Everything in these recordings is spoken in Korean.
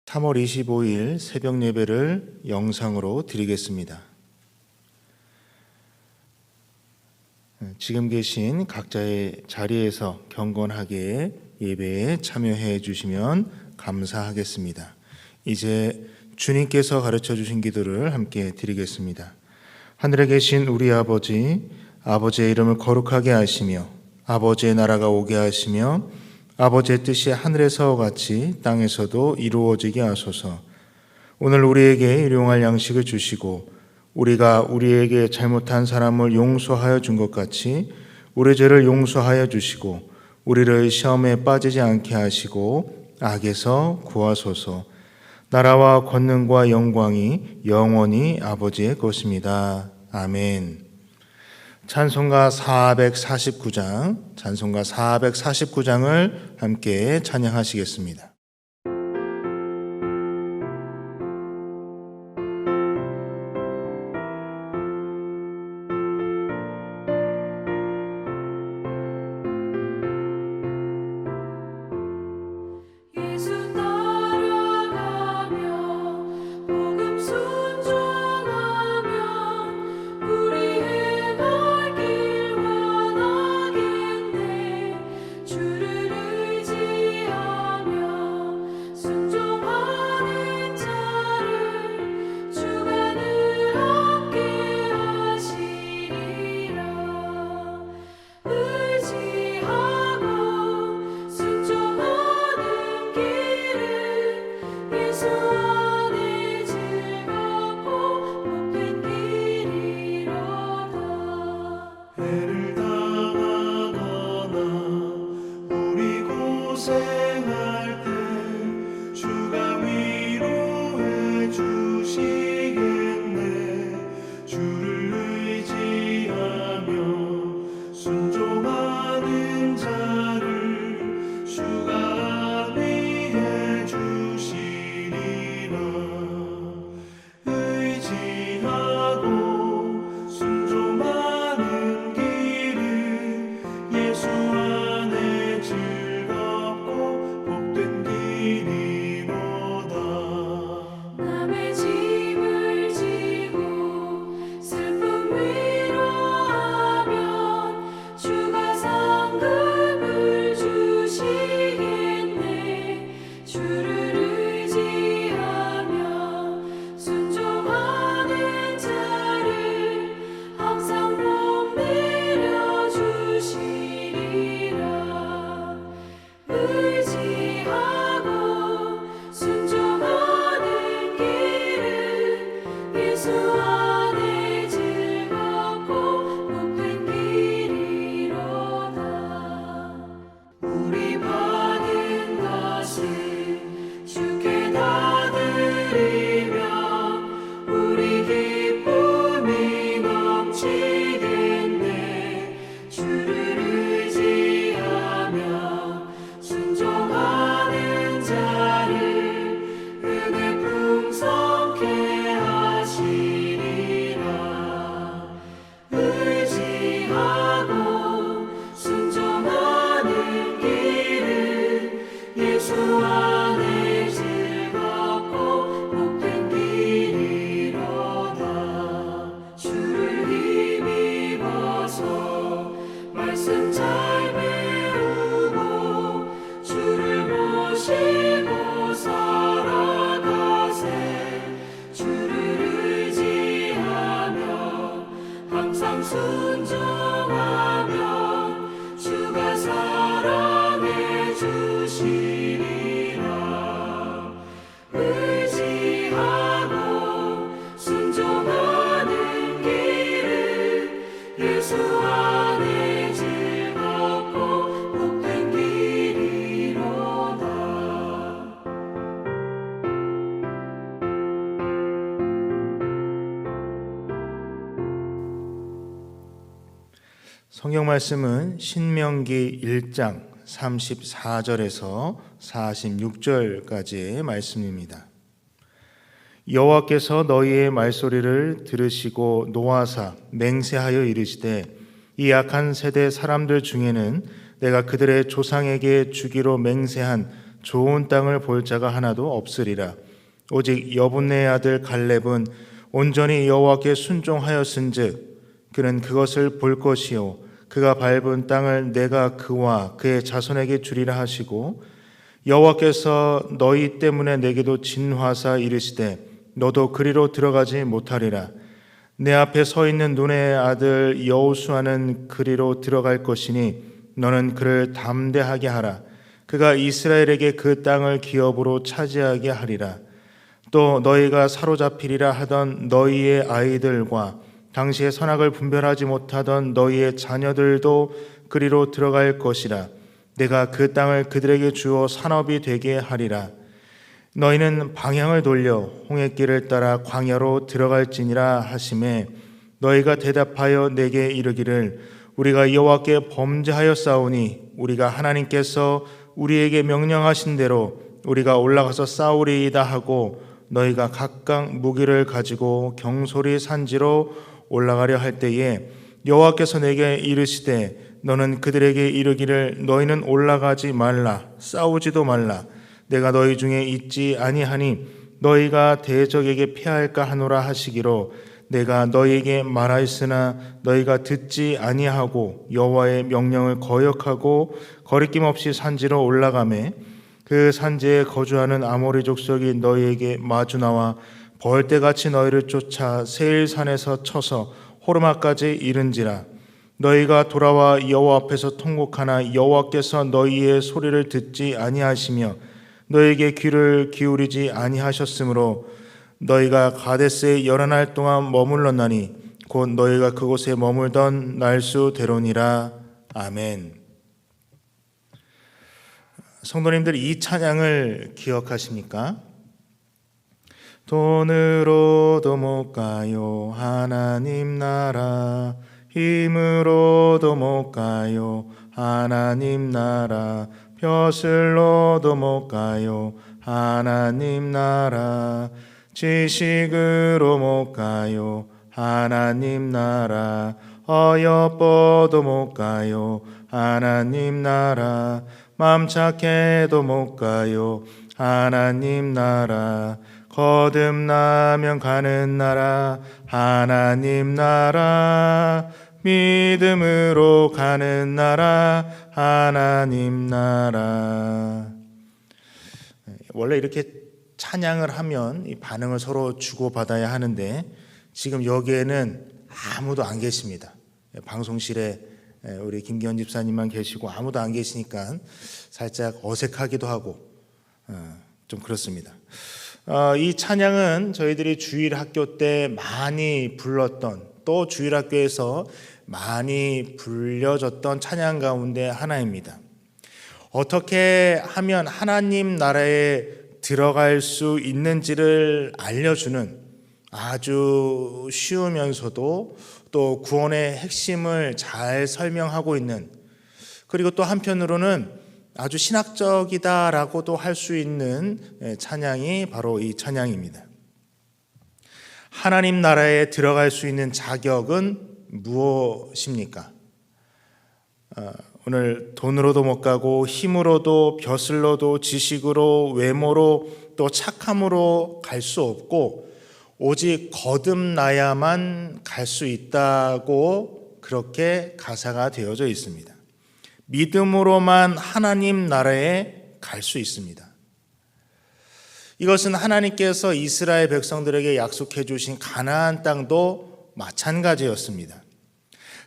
3월 25일 새벽 예배를 영상으로 드리겠습니다. 지금 계신 각자의 자리에서 경건하게 예배에 참여해 주시면 감사하겠습니다. 이제 주님께서 가르쳐 주신 기도를 함께 드리겠습니다. 하늘에 계신 우리 아버지, 아버지의 이름을 거룩하게 하시며 아버지의 나라가 오게 하시며 아버지의 뜻이 하늘에서와 같이 땅에서도 이루어지게 하소서. 오늘 우리에게 일용할 양식을 주시고 우리가 우리에게 잘못한 사람을 용서하여 준 것 같이 우리 죄를 용서하여 주시고 우리를 시험에 빠지지 않게 하시고 악에서 구하소서. 나라와 권능과 영광이 영원히 아버지의 것입니다. 아멘. 찬송가 449장을 함께 찬양하시겠습니다. 성경 말씀은 신명기 1장 34절에서 46절까지의 말씀입니다. 여호와께서 너희의 말소리를 들으시고 노하사 맹세하여 이르시되 이 악한 세대 사람들 중에는 내가 그들의 조상에게 주기로 맹세한 좋은 땅을 볼 자가 하나도 없으리라. 오직 여분네의 아들 갈렙은 온전히 여호와께 순종하였은즉 그는 그것을 볼 것이요 그가 밟은 땅을 내가 그와 그의 자손에게 주리라 하시고 여호와께서 너희 때문에 내게도 진화사 이르시되 너도 그리로 들어가지 못하리라. 내 앞에 서 있는 눈의 아들 여호수아는 그리로 들어갈 것이니 너는 그를 담대하게 하라. 그가 이스라엘에게 그 땅을 기업으로 차지하게 하리라. 또 너희가 사로잡히리라 하던 너희의 아이들과 당시의 선악을 분별하지 못하던 너희의 자녀들도 그리로 들어갈 것이라. 내가 그 땅을 그들에게 주어 산업이 되게 하리라. 너희는 방향을 돌려 홍해길을 따라 광야로 들어갈지니라 하시매 너희가 대답하여 내게 이르기를 우리가 여호와께 범죄하였사오니 우리가 하나님께서 우리에게 명령하신 대로 우리가 올라가서 싸우리이다 하고 너희가 각각 무기를 가지고 경솔히 산지로 올라가려 할 때에 여호와께서 내게 이르시되 너는 그들에게 이르기를 너희는 올라가지 말라 싸우지도 말라 내가 너희 중에 있지 아니하니 너희가 대적에게 패할까 하노라 하시기로 내가 너희에게 말하였으나 너희가 듣지 아니하고 여호와의 명령을 거역하고 거리낌 없이 산지로 올라가매 그 산지에 거주하는 아모리 족속이 너희에게 마주 나와 벌떼같이 너희를 쫓아 세일산에서 쳐서 호르마까지 이른지라. 너희가 돌아와 여호와 앞에서 통곡하나 여호와께서 너희의 소리를 듣지 아니하시며 너희에게 귀를 기울이지 아니하셨으므로 너희가 가데스에 여러 날 동안 머물렀나니 곧 너희가 그곳에 머물던 날수대로니라. 아멘. 성도님들 이 찬양을 기억하십니까? 돈으로도 못 가요 하나님 나라 힘으로도 못 가요 하나님 나라 벼슬로도 못 가요 하나님 나라 지식으로 못 가요 하나님 나라 어여뻐도 못 가요 하나님 나라 맘 착해도 못 가요 하나님 나라 거듭나면 가는 나라 하나님 나라 믿음으로 가는 나라 하나님 나라. 원래 이렇게 찬양을 하면 이 반응을 서로 주고받아야 하는데 지금 여기에는 아무도 안 계십니다. 방송실에 우리 김기현 집사님만 계시고 아무도 안 계시니까 살짝 어색하기도 하고 좀 그렇습니다. 이 찬양은 저희들이 주일학교 때 많이 불렀던 또 주일학교에서 많이 불려졌던 찬양 가운데 하나입니다. 어떻게 하면 하나님 나라에 들어갈 수 있는지를 알려주는 아주 쉬우면서도 또 구원의 핵심을 잘 설명하고 있는, 그리고 또 한편으로는 아주 신학적이다라고도 할 수 있는 찬양이 바로 이 찬양입니다. 하나님 나라에 들어갈 수 있는 자격은 무엇입니까? 오늘 돈으로도 못 가고 힘으로도 벼슬로도 지식으로 외모로 또 착함으로 갈 수 없고 오직 거듭나야만 갈 수 있다고 그렇게 가사가 되어져 있습니다. 믿음으로만 하나님 나라에 갈 수 있습니다. 이것은 하나님께서 이스라엘 백성들에게 약속해 주신 가나안 땅도 마찬가지였습니다.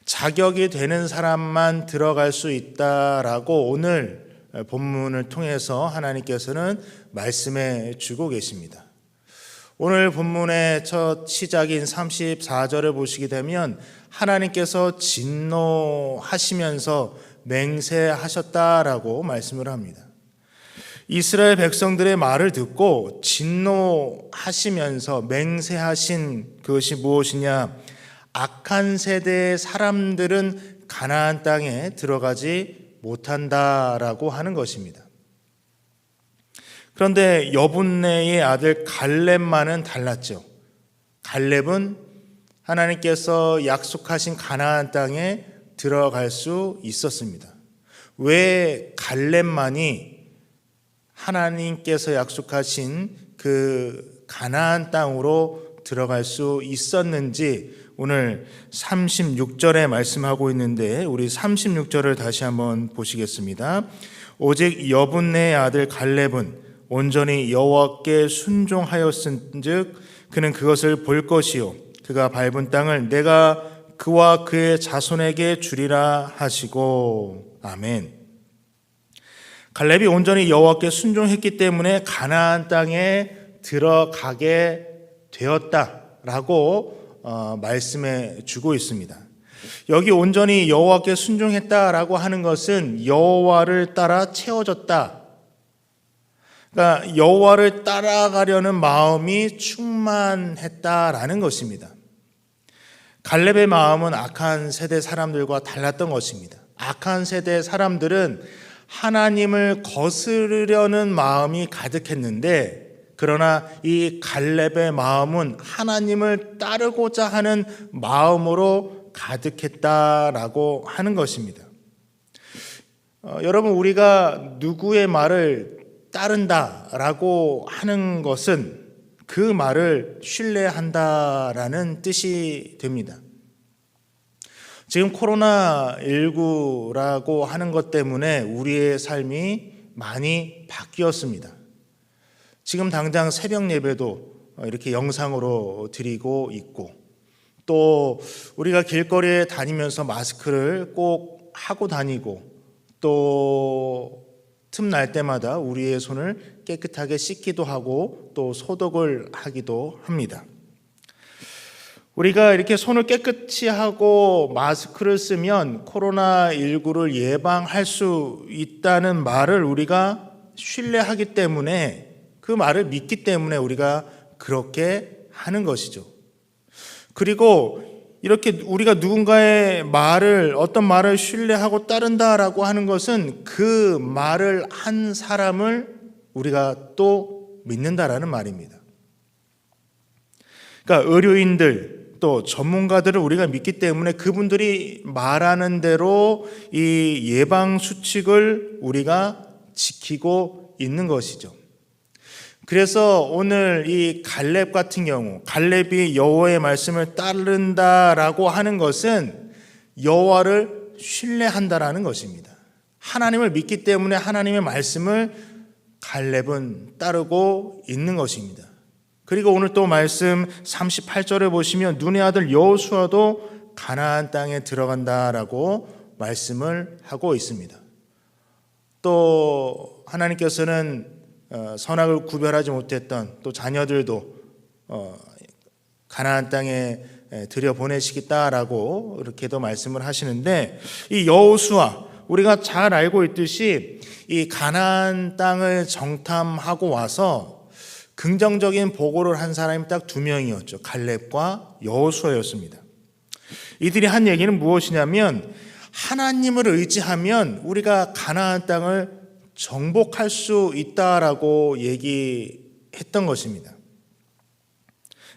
자격이 되는 사람만 들어갈 수 있다라고 오늘 본문을 통해서 하나님께서는 말씀해 주고 계십니다. 오늘 본문의 첫 시작인 34절을 보시게 되면 하나님께서 진노하시면서 맹세하셨다라고 말씀을 합니다. 이스라엘 백성들의 말을 듣고 진노하시면서 맹세하신 그것이 무엇이냐? 악한 세대의 사람들은 가나안 땅에 들어가지 못한다라고 하는 것입니다. 그런데 여분네의 아들 갈렙만은 달랐죠. 갈렙은 하나님께서 약속하신 가나안 땅에 들어갈 수 있었습니다. 왜 갈렙만이 하나님께서 약속하신 그 가나안 땅으로 들어갈 수 있었는지 오늘 36절에 말씀하고 있는데 우리 36절을 다시 한번 보시겠습니다. 오직 여분네의 아들 갈렙은 온전히 여호와께 순종하였은즉 그는 그것을 볼 것이요 그가 밟은 땅을 내가 그와 그의 자손에게 주리라 하시고. 아멘. 갈렙이 온전히 여호와께 순종했기 때문에 가나안 땅에 들어가게 되었다라고 말씀해 주고 있습니다. 여기 온전히 여호와께 순종했다라고 하는 것은 여호와를 따라 채워졌다. 그러니까 여호와를 따라가려는 마음이 충만했다라는 것입니다. 갈렙의 마음은 악한 세대 사람들과 달랐던 것입니다. 악한 세대 사람들은 하나님을 거스르려는 마음이 가득했는데 그러나 이 갈렙의 마음은 하나님을 따르고자 하는 마음으로 가득했다라고 하는 것입니다. 여러분, 우리가 누구의 말을 따른다라고 하는 것은 그 말을 신뢰한다라는 뜻이 됩니다. 지금 코로나19라고 하는 것 때문에 우리의 삶이 많이 바뀌었습니다. 지금 당장 새벽 예배도 이렇게 영상으로 드리고 있고 또 우리가 길거리에 다니면서 마스크를 꼭 하고 다니고 또 틈날 때마다 우리의 손을 깨끗하게 씻기도 하고 또 소독을 하기도 합니다. 우리가 이렇게 손을 깨끗이 하고 마스크를 쓰면 코로나19를 예방할 수 있다는 말을 우리가 신뢰하기 때문에 그 말을 믿기 때문에 우리가 그렇게 하는 것이죠. 그리고 이렇게 우리가 누군가의 말을 어떤 말을 신뢰하고 따른다라고 하는 것은 그 말을 한 사람을 우리가 또 믿는다라는 말입니다. 그러니까 의료인들 또 전문가들을 우리가 믿기 때문에 그분들이 말하는 대로 이 예방 수칙을 우리가 지키고 있는 것이죠. 그래서 오늘 이 갈렙 같은 경우 갈렙이 여호와의 말씀을 따른다라고 하는 것은 여호와를 신뢰한다라는 것입니다. 하나님을 믿기 때문에 하나님의 말씀을 갈렙은 따르고 있는 것입니다. 그리고 오늘 또 말씀 38절에 보시면 눈의 아들 여호수아도 가나안 땅에 들어간다라고 말씀을 하고 있습니다. 또 하나님께서는 선악을 구별하지 못했던 또 자녀들도 가나안 땅에 들여보내시겠다라고 이렇게도 말씀을 하시는데 이 여호수아 우리가 잘 알고 있듯이 이 가나안 땅을 정탐하고 와서 긍정적인 보고를 한 사람이 딱 두 명이었죠. 갈렙과 여호수아였습니다. 이들이 한 얘기는 무엇이냐면 하나님을 의지하면 우리가 가나안 땅을 정복할 수 있다라고 얘기했던 것입니다.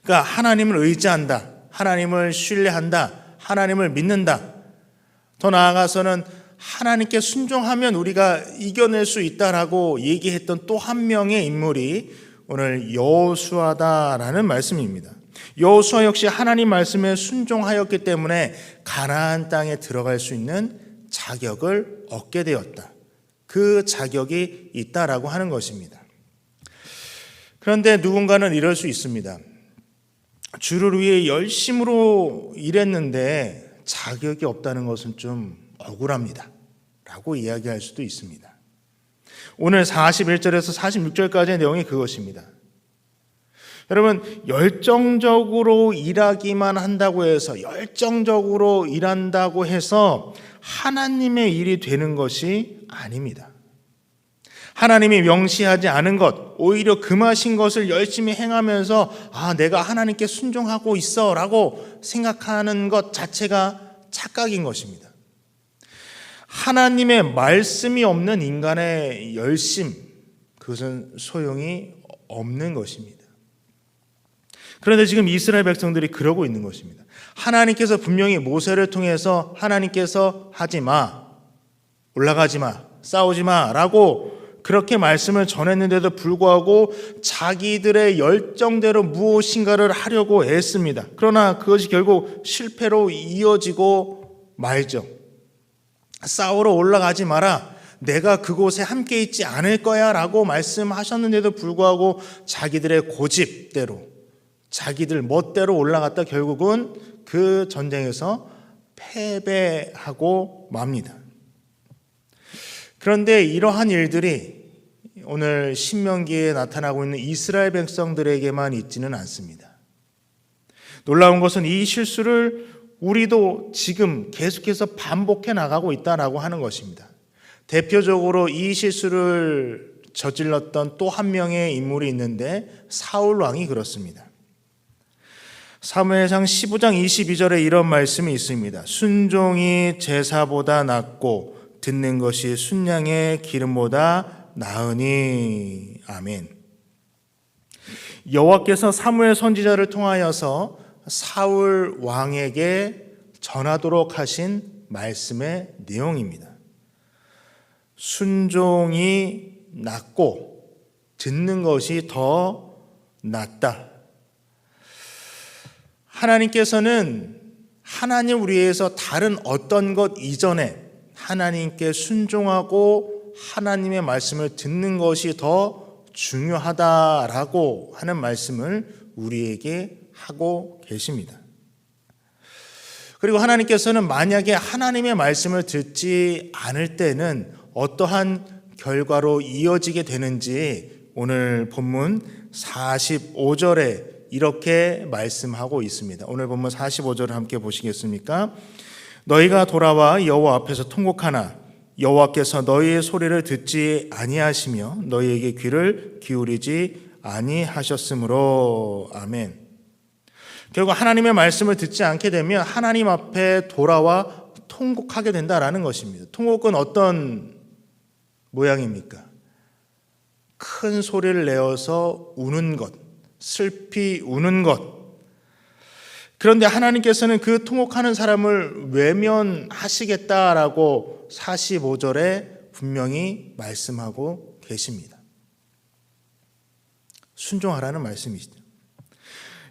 그러니까 하나님을 의지한다, 하나님을 신뢰한다, 하나님을 믿는다. 더 나아가서는 하나님께 순종하면 우리가 이겨낼 수 있다라고 얘기했던 또 한 명의 인물이 오늘 여호수아다라는 말씀입니다. 여호수아 역시 하나님 말씀에 순종하였기 때문에 가나안 땅에 들어갈 수 있는 자격을 얻게 되었다. 그 자격이 있다라고 하는 것입니다. 그런데 누군가는 이럴 수 있습니다. 주를 위해 열심으로 일했는데 자격이 없다는 것은 좀 억울합니다 라고 이야기할 수도 있습니다. 오늘 41절에서 46절까지의 내용이 그것입니다. 여러분, 열정적으로 일하기만 한다고 해서 열정적으로 일한다고 해서 하나님의 일이 되는 것이 아닙니다. 하나님이 명시하지 않은 것, 오히려 금하신 것을 열심히 행하면서 내가 하나님께 순종하고 있어 라고 생각하는 것 자체가 착각인 것입니다. 하나님의 말씀이 없는 인간의 열심, 그것은 소용이 없는 것입니다. 그런데 지금 이스라엘 백성들이 그러고 있는 것입니다. 하나님께서 분명히 모세를 통해서 하나님께서 하지 마, 올라가지 마, 싸우지 마 라고 그렇게 말씀을 전했는데도 불구하고 자기들의 열정대로 무엇인가를 하려고 애씁니다. 그러나 그것이 결국 실패로 이어지고 말죠. 싸우러 올라가지 마라. 내가 그곳에 함께 있지 않을 거야 라고 말씀하셨는데도 불구하고 자기들의 고집대로, 자기들 멋대로 올라갔다 결국은 그 전쟁에서 패배하고 맙니다. 그런데 이러한 일들이 오늘 신명기에 나타나고 있는 이스라엘 백성들에게만 있지는 않습니다. 놀라운 것은 이 실수를 우리도 지금 계속해서 반복해 나가고 있다라고 하는 것입니다. 대표적으로 이 실수를 저질렀던 또 한 명의 인물이 있는데 사울 왕이 그렇습니다. 사무엘상 15장 22절에 이런 말씀이 있습니다. 순종이 제사보다 낫고 듣는 것이 순양의 기름보다 나으니. 아멘. 여호와께서 사무엘 선지자를 통하여서 사울 왕에게 전하도록 하신 말씀의 내용입니다. 순종이 낫고 듣는 것이 더 낫다. 하나님께서는 하나님 우리에서 다른 어떤 것 이전에 하나님께 순종하고 하나님의 말씀을 듣는 것이 더 중요하다라고 하는 말씀을 우리에게 하고 계십니다. 그리고 하나님께서는 만약에 하나님의 말씀을 듣지 않을 때는 어떠한 결과로 이어지게 되는지 오늘 본문 45절에 이렇게 말씀하고 있습니다. 오늘 본문 45절을 함께 보시겠습니까? 너희가 돌아와 여호와 앞에서 통곡하나 여호와께서 너희의 소리를 듣지 아니하시며 너희에게 귀를 기울이지 아니하셨으므로. 아멘. 결국 하나님의 말씀을 듣지 않게 되면 하나님 앞에 돌아와 통곡하게 된다라는 것입니다. 통곡은 어떤 모양입니까? 큰 소리를 내어서 우는 것, 슬피 우는 것. 그런데 하나님께서는 그 통곡하는 사람을 외면하시겠다라고 45절에 분명히 말씀하고 계십니다. 순종하라는 말씀이시죠.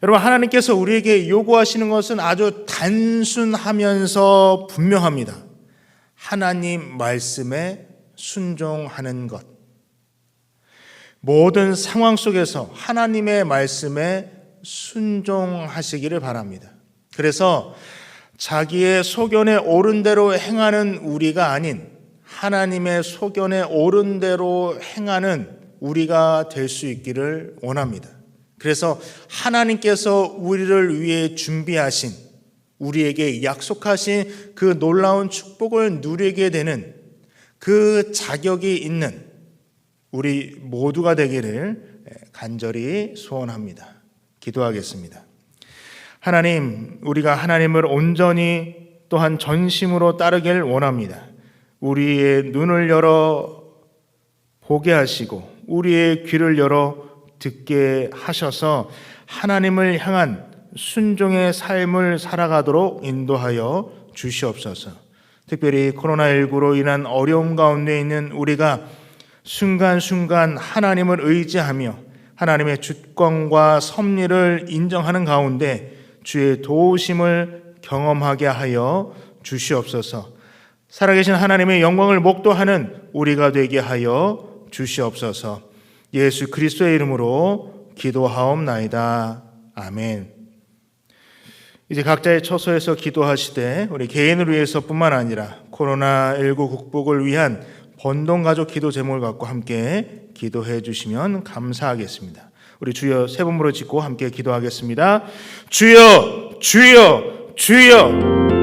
여러분, 하나님께서 우리에게 요구하시는 것은 아주 단순하면서 분명합니다. 하나님 말씀에 순종하는 것. 모든 상황 속에서 하나님의 말씀에 순종하시기를 바랍니다. 그래서 자기의 소견에 옳은 대로 행하는 우리가 아닌 하나님의 소견에 옳은 대로 행하는 우리가 될 수 있기를 원합니다. 그래서 하나님께서 우리를 위해 준비하신, 우리에게 약속하신 그 놀라운 축복을 누리게 되는 그 자격이 있는 우리 모두가 되기를 간절히 소원합니다. 기도하겠습니다. 하나님, 우리가 하나님을 온전히 또한 전심으로 따르길 원합니다. 우리의 눈을 열어 보게 하시고 우리의 귀를 열어 듣게 하셔서 하나님을 향한 순종의 삶을 살아가도록 인도하여 주시옵소서. 특별히 코로나19로 인한 어려움 가운데 있는 우리가 순간순간 하나님을 의지하며 하나님의 주권과 섭리를 인정하는 가운데 주의 도우심을 경험하게 하여 주시옵소서. 살아계신 하나님의 영광을 목도하는 우리가 되게 하여 주시옵소서. 예수 그리스도의 이름으로 기도하옵나이다. 아멘. 이제 각자의 처소에서 기도하시되 우리 개인을 위해서뿐만 아니라 코로나19 극복을 위한 번동가족 기도 제목을 갖고 함께 기도해 주시면 감사하겠습니다. 우리 주여 세 번으로 짓고 함께 기도하겠습니다. 주여, 주여, 주여.